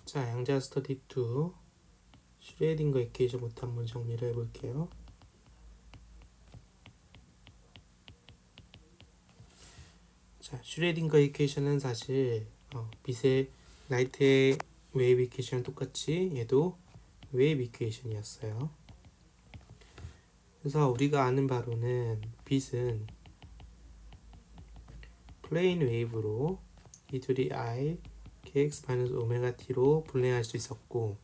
자, 양자 스터디 2 슈레딩거 이퀘이션부터 한번 정리를 해볼게요. 자, 슈레딩거 이퀘이션은 사실 빛의 라이트의 웨이브 이퀘이션은 똑같이 얘도 웨이브 이퀘이션이었어요. 그래서 우리가 아는 바로는 빛은 플레인 웨이브로 e2의 i kx-오메가 t로 분해할 수 있었고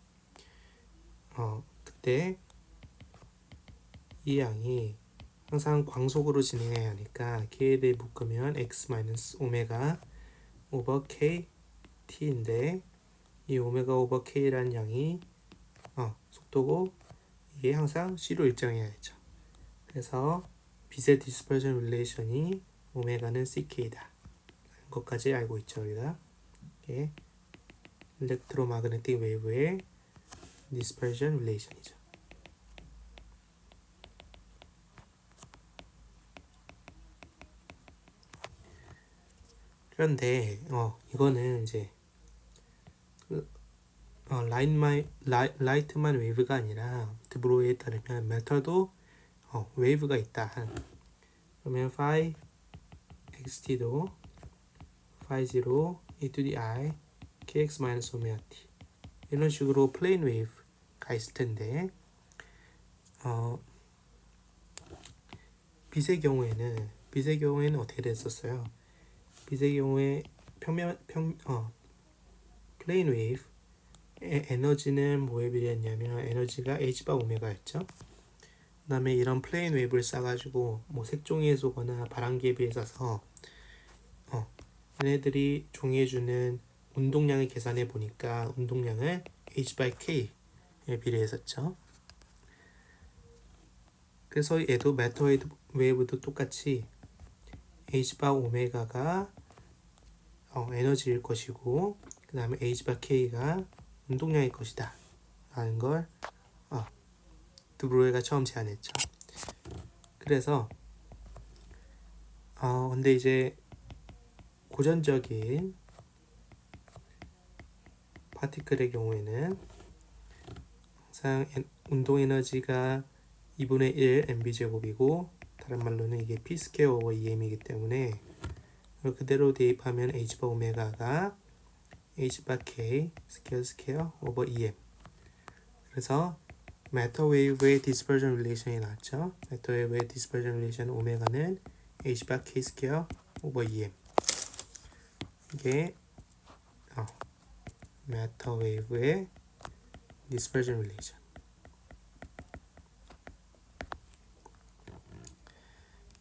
그때 이 양이 항상 광속으로 진행해야 하니까 k에 대해 묶으면 x-오메가 오버 k t인데 이 오메가 오버 k라는 양이 속도고 이게 항상 c로 일정해야죠. 그래서 빛의 디스퍼전 릴레이션이 오메가는 ck다. 것까지 알고 있죠. 우리가 이게 일렉트로마그네틱 웨이브의 디스퍼전 릴레이션이죠. 그런데 이거는 이제 라이트만 웨이브가 아니라 드브로이에 따르면 메터도 웨이브가 있다. 그러면 phi xt도 phi 0 e to the i kx 마이너스 오메가 t 이런 식으로 플레인 웨이브가 있을 텐데 빛의 경우에는 어떻게 됐었어요? 빛의 경우에 플레인 웨이브 에너지는 뭐에 비례했냐면 에너지가 h바 오메가였죠. 그 다음에 이런 플레인 웨이브를 싸가지고 뭐 색종이에 쏘거나 바람기에 비해서 얘네들이 종이해주는 운동량을 계산해 보니까 운동량은 h/k에 비례했었죠. 그래서 얘도 매터 웨이브도 똑같이 h바 오메가가 에너지일 것이고 그 다음에 h/k가 운동량일 것이다 라는 걸 드브로이가 처음 제안했죠. 그래서 근데 이제 고전적인 파티클의 경우에는 항상 운동 에너지가 2분의 1 mv제곱이고 다른 말로는 이게 p 스퀘어 오버 2m이기 때문에 그대로 대입하면 h바 오메가가 h바 k 스퀘어 오버 2m. 그래서 매터 웨이브의 디스퍼전 릴레이션이 나왔죠. 매터 웨이브의 디스퍼전 릴레이션 오메가는 h바 k 스퀘어 오버 2m. 이게 매터 웨이브의 디스퍼전 릴레이션.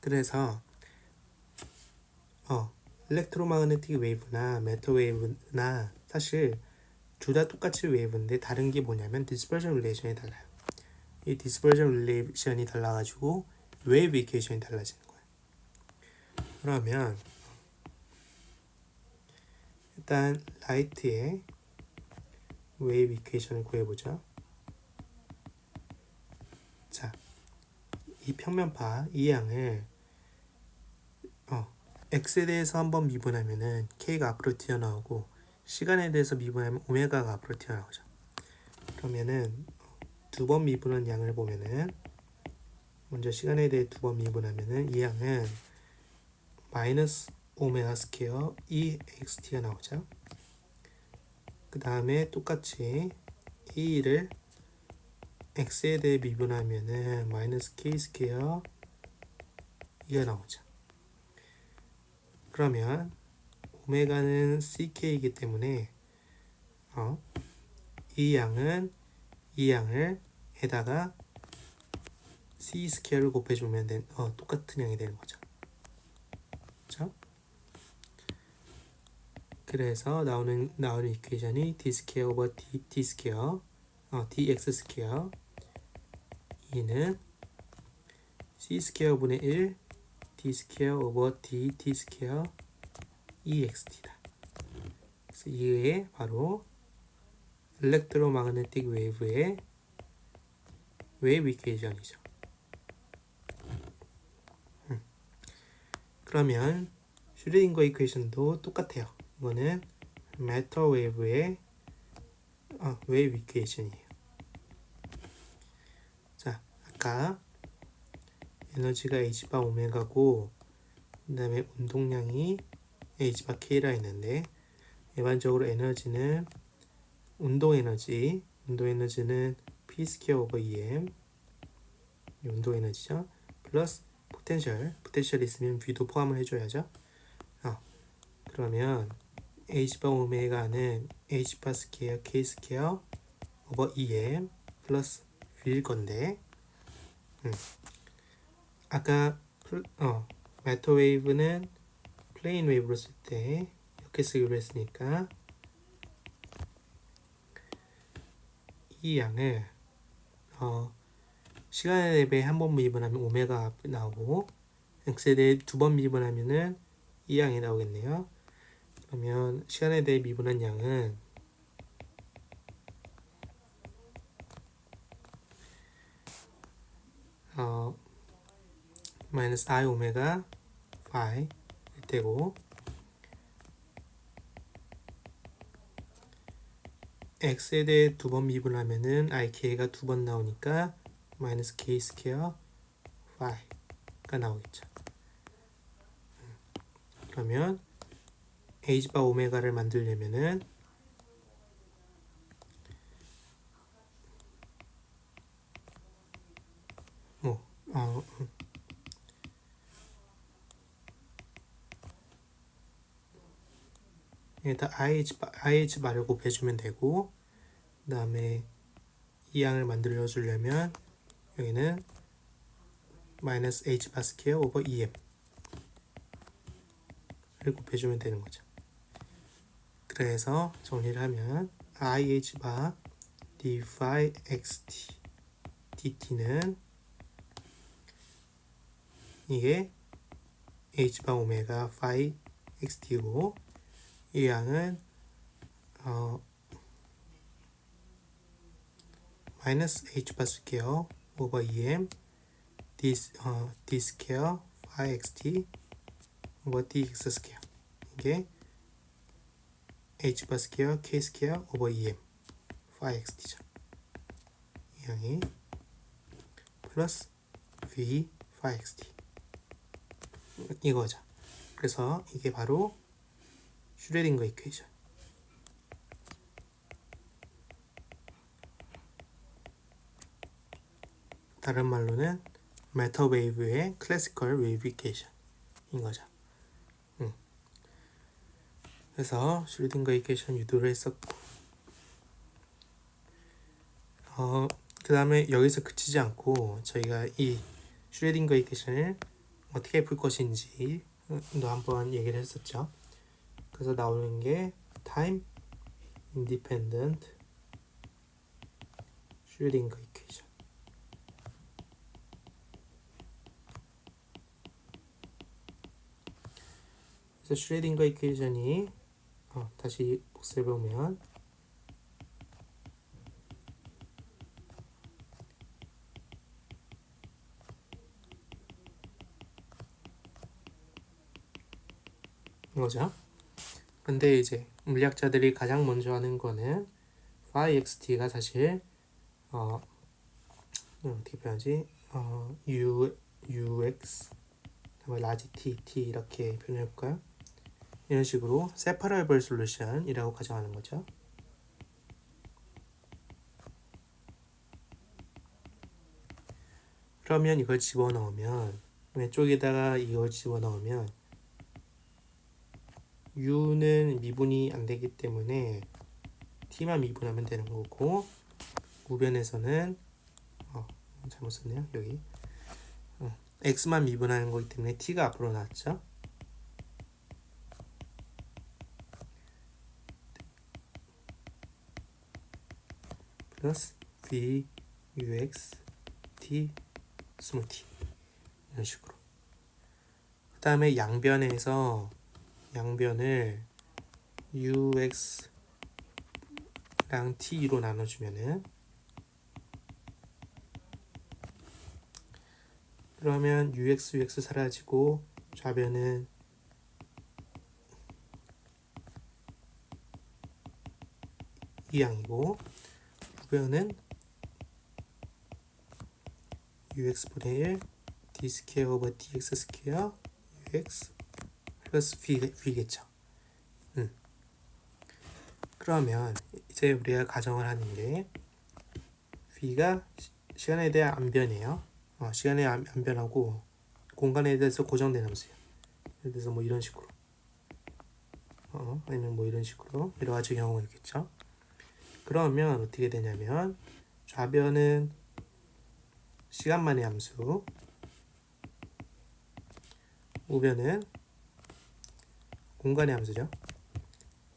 그래서 일렉트로마그네틱 웨이브나 매터 웨이브나 사실 둘 다 똑같이 웨이브인데 다른 게 뭐냐면 디스퍼전 릴레이션이 달라요. 이 디스퍼전 릴레이션이 달라가지고 웨이브 이퀘이션이 달라지는 거예요. 그러면 일단 라이트의 웨이브 이퀘이션을 구해보죠. 자, 이 평면파 이 양을 x에 대해서 한번 미분하면은 k가 앞으로 튀어나오고 시간에 대해서 미분하면 오메가가 앞으로 튀어나오죠. 그러면은 두 번 미분한 양을 보면은 먼저 시간에 대해 두 번 미분하면은 이 양은 마이너스 오메가 스퀘어 ext가 나오죠. 그 다음에 똑같이 e를 x에 대해 미분하면은 마이너스 k 스퀘어 2가 나오죠. 그러면 오메가는 ck이기 때문에 이 양을 에다가 c 스퀘어를 곱해주면 똑같은 양이 되는 거죠. 그렇죠? 그래서 나오는 이퀘이션이 d 스퀘어 오버 t 스퀘어 dx 스퀘어 2는 c 스퀘어 분의 1 d 스퀘어 오버 dt 스퀘어 ext다. 그래서 이게 바로 일렉트로마그네틱 웨이브의 웨이브 이퀘이션이죠. 그러면 슈레딩거 이퀘이션도 똑같아요. 이거는 매터 웨이브의 웨이브 이퀘이션이에요. 자, 아까 에너지가 H바 오메가고 그 다음에 운동량이 H바 K라 했는데 일반적으로 에너지는 운동 에너지는 P 스퀘어 오버 EM 운동 에너지죠. 플러스 포텐셜이 있으면 V도 포함을 해줘야죠. 그러면 H바 오메가는 H바 스퀘어 K 스퀘어 오버 EM 플러스 V일 건데 아까 매터 웨이브는 플레인 웨이브로 쓸 때 이렇게 쓰기로 했으니까 이 양을 시간에 대해 한 번 미분하면 오메가 나오고 x에 대해 두 번 미분하면은 이 양이 나오겠네요. 그러면 시간에 대해 미분한 양은 마이너스 I 오메가 파이일 테고 x에 대해 두 번 미분하면은 ik가 두 번 나오니까 마이너스 k 스퀘어 파이가 나오겠죠. 그러면 h바 오메가를 만들려면은 여기다 IH 바를 곱해주면 되고 그 다음에 이 양을 만들어 주려면 여기는 마이너스 H 바 스퀘어 오버 EM을 곱해주면 되는 거죠. 그래서 정리를 하면 IH 바 d phi xt dt는 이게 H 바 오메가 phi xt고 이 양은 마이너스 H 바 스퀘어 오버 EM d 스퀘어 phi xt 오버 dx 스퀘어 이게 H 바 스퀘어 K 스퀘어 오버 EM phi xt죠. 이 양이 플러스 V phi xt 이거죠. 그래서 이게 바로 슈레딩거 이퀘이션. 다른 말로는 매터 웨이브의 클래시컬 웨이브 이퀘이션인 거죠. 그래서 슈레딩거 이퀘이션 유도를 했었고 그 다음에 여기서 그치지 않고 저희가 이 슈레딩거 이퀘이션을 어떻게 풀 것인지도 한번 얘기를 했었죠. 그래서 나오는 게 time independent 슈레딩거 이퀘이션. 그래서 슈레딩거 이퀘이션이 다시 복습해 보면 이거죠. 근데 이제 물리학자들이 가장 먼저 하는 거는 phi xt가 사실 어떻게 표현하지? ux 그다음에 라지 t 이렇게 표현해 볼까요? 이런 식으로 separable solution이라고 가정하는 거죠. 그러면 이걸 집어넣으면 왼쪽에다가 이걸 집어넣으면 u는 미분이 안 되기 때문에 t만 미분하면 되는 거고 우변에서는 잘못 썼네요. 여기 x만 미분하는 거기 때문에 t가 앞으로 나왔죠. 플러스 v ux t 스몰 t 이런 식으로. 그 다음에 양변을 ux랑 t로 나눠주면은 그러면 ux 사라지고 좌변은 이 양이고 우변은 UX분의 1 D 스퀘어 오버 DX 스퀘어 UX 플러스 V겠죠. 그러면 이제 우리가 가정을 하는 게 V가 시간에 대한 암변이에요. 시간에 암변하고 공간에 대해서 고정된 함수예요. 예를 들어서 뭐 이런 식으로 아니면 뭐 이런 식으로 여러 가지 경우가 있겠죠. 그러면 어떻게 되냐면 좌변은 시간만의 함수, 우변은 공간의 함수죠.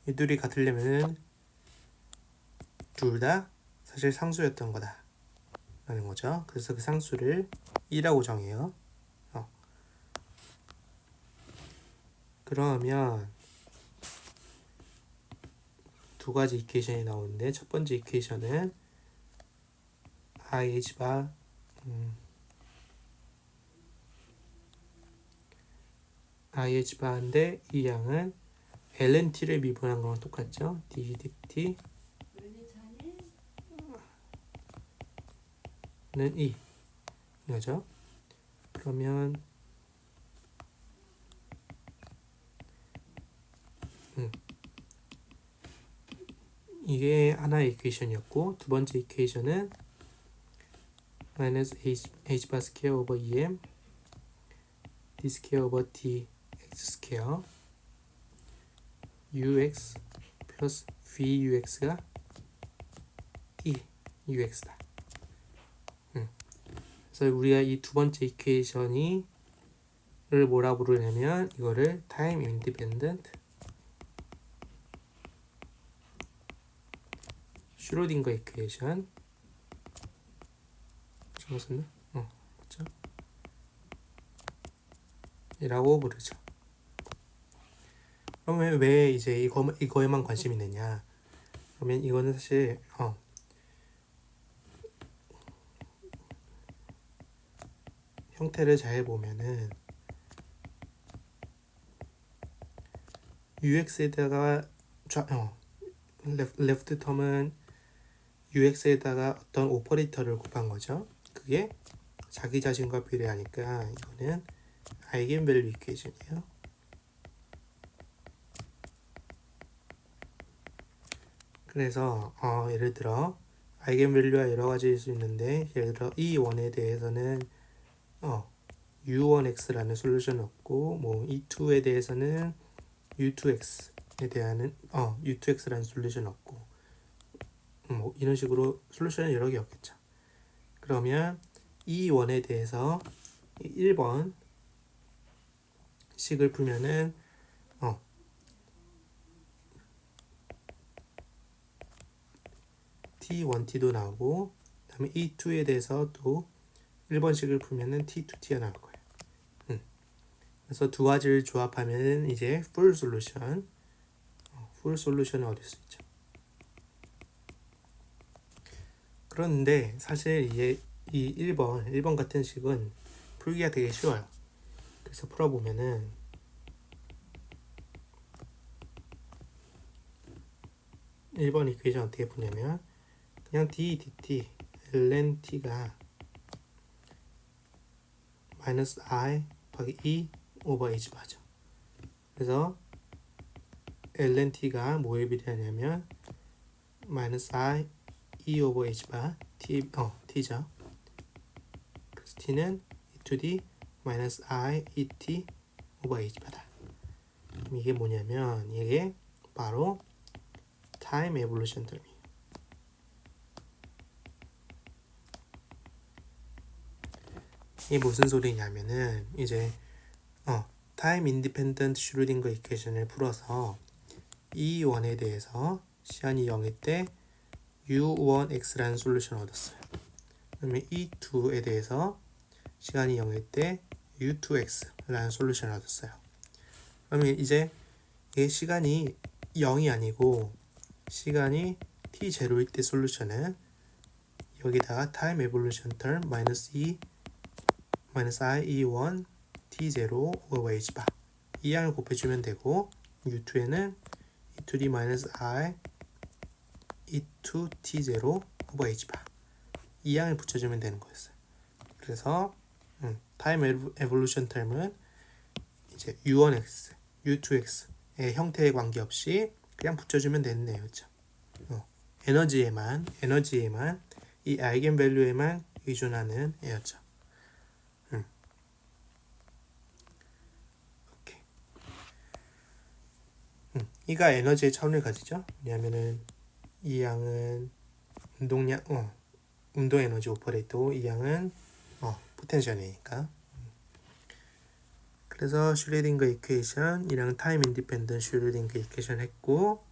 이 둘이 같으려면 둘 다 사실 상수였던 거다 라는 거죠. 그래서 그 상수를 2라고 정해요. 그러면 두 가지 이퀘이션이 나오는데 첫 번째 이퀘이션은 IH바 IH바인데 이 양은 LNT를 미분한 거랑 똑같죠. DDT는 2 이거죠. 그러면 이게 하나의 이퀘이션이었고 두 번째 이퀘이션은 마이너스 H바 스퀘어 오버 EM D 스퀘어 오버 D X 스퀘어 UX 플러스 VUX가 D UX다. 그래서 우리가 이 두 번째 이퀘이션이 를 뭐라 부르냐면 이거를 타임 인디펜던트 슈로딩거 이퀘이션 잘못 썼나? 맞죠? 이라고 부르죠. 그러면 왜 이제 이거에만 관심이 있느냐? 그러면 이거는 사실 형태를 잘 보면은 UX에다가 레프트 텀은 UX에다가 어떤 오퍼레이터를 곱한 거죠. 그게 자기 자신과 비례하니까 이거는 아이겐밸류 이퀘이션이에요. 그래서 예를 들어 아이겐밸류가 여러 가지일 수 있는데 예를 들어 이 원에 대해서는 U1x라는 솔루션을 얻고 뭐 E2에 대해서는 U2x에 대한 U2x라는 솔루션을 얻고 뭐 이런 식으로 솔루션이 여러 개였겠죠. 그러면 이 원에 대해서 1번 식을 풀면은 T1T도 나오고 그다음에 E2에 대해서 또 1번식을 풀면은 T2T가 나올 거예요. 그래서 두 가지를 조합하면 이제 풀 솔루션을 얻을 수 있죠. 그런데 사실 이제 이 1번 같은 식은 풀기가 되게 쉬워요. 그래서 풀어보면은 1번 이퀘이션 어떻게 푸냐면 그냥 d dt ln t가 마이너스 i 더하기 2 오버 h 바죠. 그래서 ln t가 뭐에 비례하냐면 마이너스 i 2 오버 h 바 t죠. 그래서 t는 e to d 마이너스 i et 오버 h 바다. 이게 뭐냐면 이게 바로 타임 에볼루션 term이에요. 이게 무슨 소리냐면은 이제 타임 인디펜던트 슈로딩거 이퀘이션을 풀어서 이 원에 대해서 시간이 0일 때 U1x라는 솔루션을 얻었어요. 그러면 이 2에 대해서 시간이 0일 때 U2x라는 솔루션을 얻었어요. 그러면 이제 이게 시간이 0이 아니고 시간이 t0일 때 솔루션은 여기다가 타임 에볼루션 term 마이너스 2 마이너스 i e1 t0 over h 바 이 양을 곱해주면 되고 U2에는 e to the 마이너스 i E2 T0 오버 H바 이 양을 붙여주면 되는 거였어요. 그래서 타임 에볼루션 term은 이제 U1x, U2x의 형태에 관계없이 그냥 붙여주면 되는 애였죠. 에너지에만 이 아이겐 밸류에만 의존하는 애였죠. 오케이. 이가 에너지의 차원을 가지죠. 왜냐하면은 이 양은 운동 에너지 오퍼레이터고 이 양은 포텐셜이니까. 그래서 슈레딩거 이퀘이션 이랑 타임 인디펜던트 슈레딩거 이퀘이션 했고